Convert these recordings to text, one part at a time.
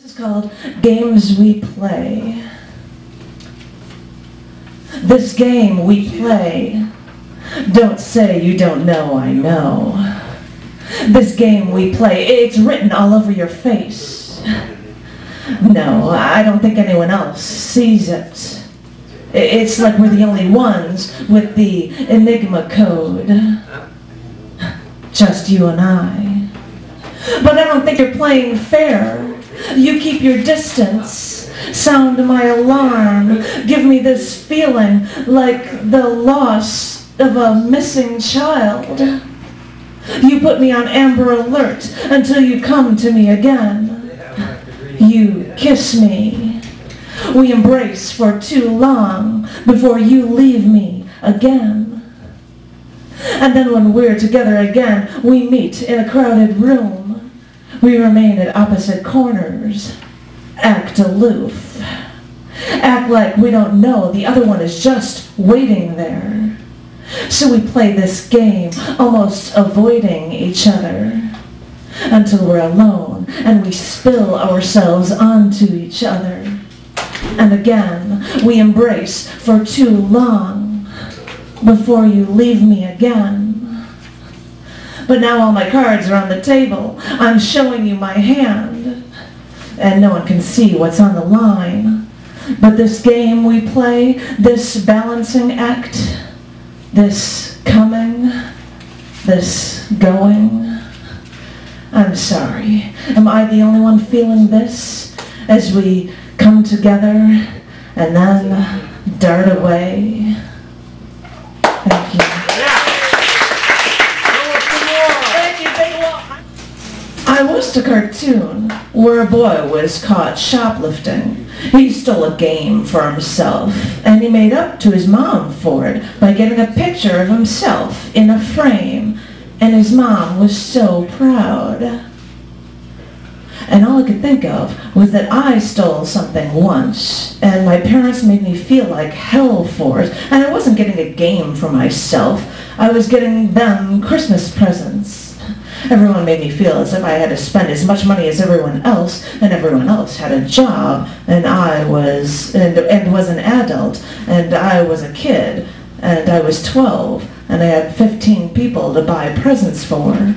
This is called Games We Play. This game we play. Don't say you don't know, I know. This game we play, it's written all over your face. No, I don't think anyone else sees it. It's like we're the only ones with the Enigma code. Just you and I. But I don't think you're playing fair. You keep your distance, sound my alarm, give me this feeling like the loss of a missing child. You put me on Amber Alert until you come to me again. You kiss me. We embrace for too long before you leave me again. And then when we're together again, we meet in a crowded room. We remain at opposite corners. Act aloof. Act like we don't know the other one is just waiting there. So we play this game, almost avoiding each other, until we're alone and we spill ourselves onto each other. And again, we embrace for too long before you leave me again. But now all my cards are on the table. I'm showing you my hand, and no one can see what's on the line. But this game we play, this balancing act, this coming, this going, I'm sorry. Am I the only one feeling this as we come together and then dart away? Thank you. I watched a cartoon where a boy was caught shoplifting. He stole a game for himself, and he made up to his mom for it by getting a picture of himself in a frame, and his mom was so proud. And all I could think of was that I stole something once, and my parents made me feel like hell for it, and I wasn't getting a game for myself. I was getting them Christmas presents. Everyone made me feel as if I had to spend as much money as everyone else, and everyone else had a job, and I was, and was an adult, and I was a kid, and I was 12, and I had 15 people to buy presents for.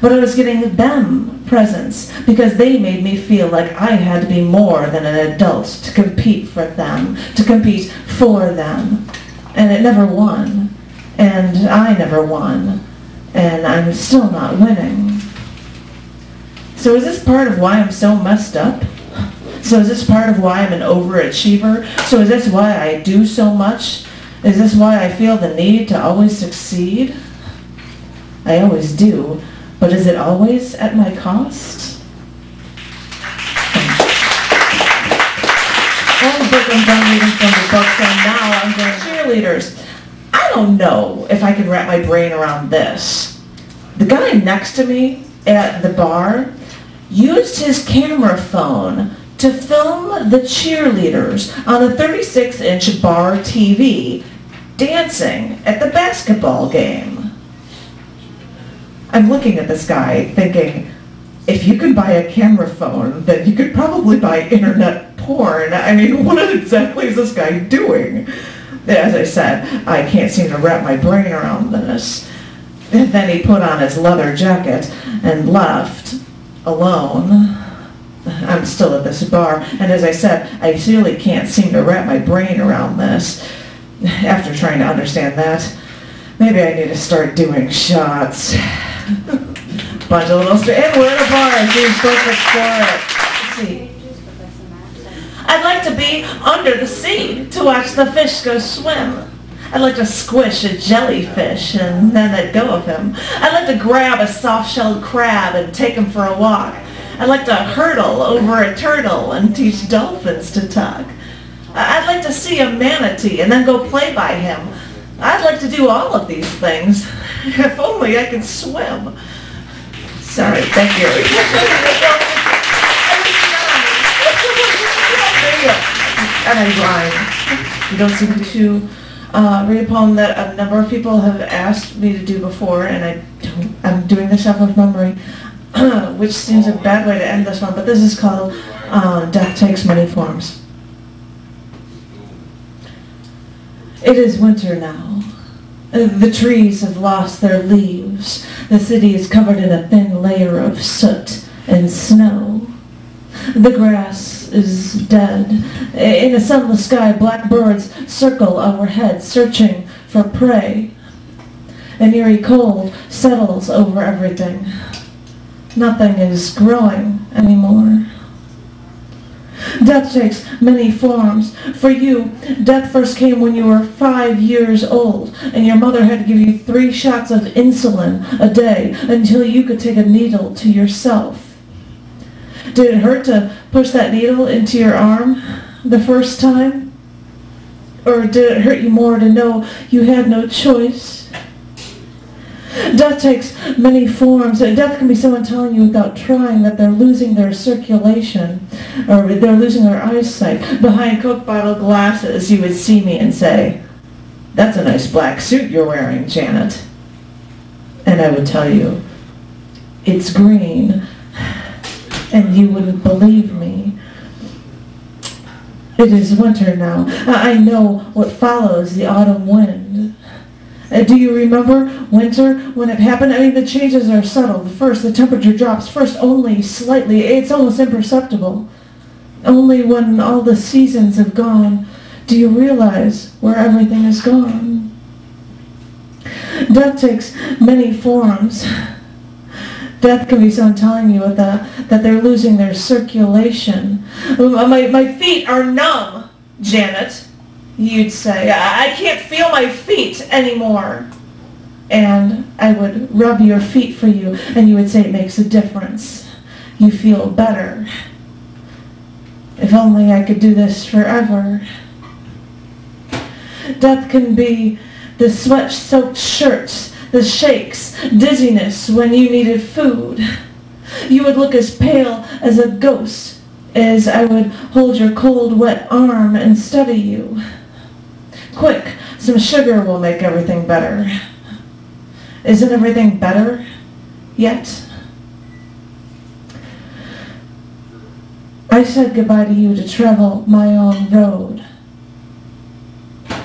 But I was getting them presents because they made me feel like I had to be more than an adult to compete for them, to compete for them. And it never won, and I never won. And I'm still not winning. So is this part of why I'm so messed up? So is this part of why I'm an overachiever? So is this why I do so much? Is this why I feel the need to always succeed? I always do, but is it always at my cost? I'm done reading from the books, and now I'm doing cheerleaders. I don't know if I can wrap my brain around this. The guy next to me at the bar used his camera phone to film the cheerleaders on a 36-inch bar TV dancing at the basketball game. I'm looking at this guy thinking, if you could buy a camera phone, then you could probably buy internet porn. I mean, what exactly is this guy doing? As I said, I can't seem to wrap my brain around this. And then he put on his leather jacket and left alone. I'm still at this bar, and as I said, I really can't seem to wrap my brain around this. After trying to understand that, maybe I need to start doing shots. Bunch of little and we're at a bar, and she's perfect for it. Let's see. I'd like to be under the sea to watch the fish go swim. I'd like to squish a jellyfish and then let go of him. I'd like to grab a soft-shelled crab and take him for a walk. I'd like to hurdle over a turtle and teach dolphins to talk. I'd like to see a manatee and then go play by him. I'd like to do all of these things. If only I could swim. Sorry, thank you. And I rhyme. You don't seem to read a poem that a number of people have asked me to do before, and I'm doing this out of memory. which seems a bad way to end this one, but this is called Death Takes Many Forms. It is winter now. The trees have lost their leaves. The city is covered in a thin layer of soot and snow. The grass is dead. In a sunless sky, black birds circle overhead, searching for prey. An eerie cold settles over everything. Nothing is growing anymore. Death takes many forms. For you, death first came when you were 5 years old, and your mother had to give you 3 shots of insulin a day until you could take a needle to yourself. Did it hurt to push that needle into your arm the first time? Or did it hurt you more to know you had no choice? Death takes many forms. Death can be someone telling you without trying that they're losing their circulation or they're losing their eyesight. Behind Coke bottle glasses, you would see me and say, "That's a nice black suit you're wearing, Janet." And I would tell you, "It's green." And you wouldn't believe me. It is winter now. I know what follows the autumn wind. Do you remember winter when it happened? I mean, the changes are subtle. First, the temperature drops. First, only slightly. It's almost imperceptible. Only when all the seasons have gone do you realize where everything has gone. Death takes many forms. Death can be someone telling you that they're losing their circulation. My feet are numb, Janet. You'd say, "I can't feel my feet anymore." And I would rub your feet for you, and you would say, "It makes a difference. You feel better. If only I could do this forever." Death can be the sweat-soaked shirts, the shakes, dizziness when you needed food. You would look as pale as a ghost as I would hold your cold, wet arm and study you. "Quick, some sugar will make everything better." Isn't everything better yet? I said goodbye to you to travel my own road.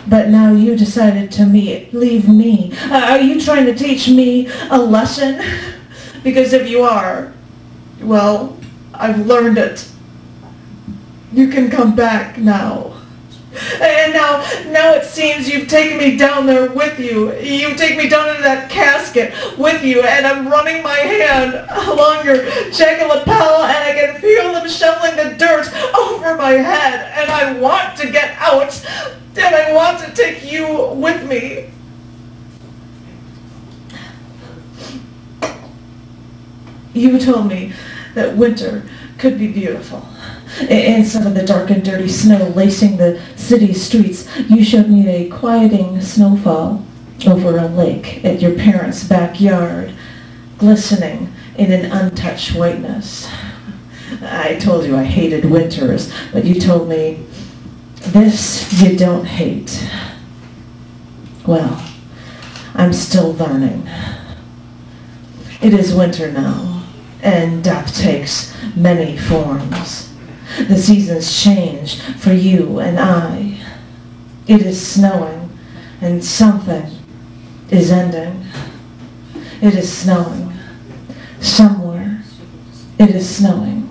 But now you decided to leave me. Are you trying to teach me a lesson? Because if you are, well, I've learned it. You can come back now. And now it seems you've taken me down there with you. You take me down into that casket with you, and I'm running my hand along your jacket lapel, and I can feel them shoveling the dirt over my head, and I want to get out, and I want to take you with me. You told me that winter could be beautiful. Instead of the dark and dirty snow lacing the city streets, you showed me a quieting snowfall over a lake at your parents' backyard, glistening in an untouched whiteness. I told you I hated winters, but you told me, "This you don't hate." Well, I'm still learning. It is winter now, and death takes many forms. The seasons change for you and I. It is snowing, and something is ending. It is snowing. Somewhere, it is snowing.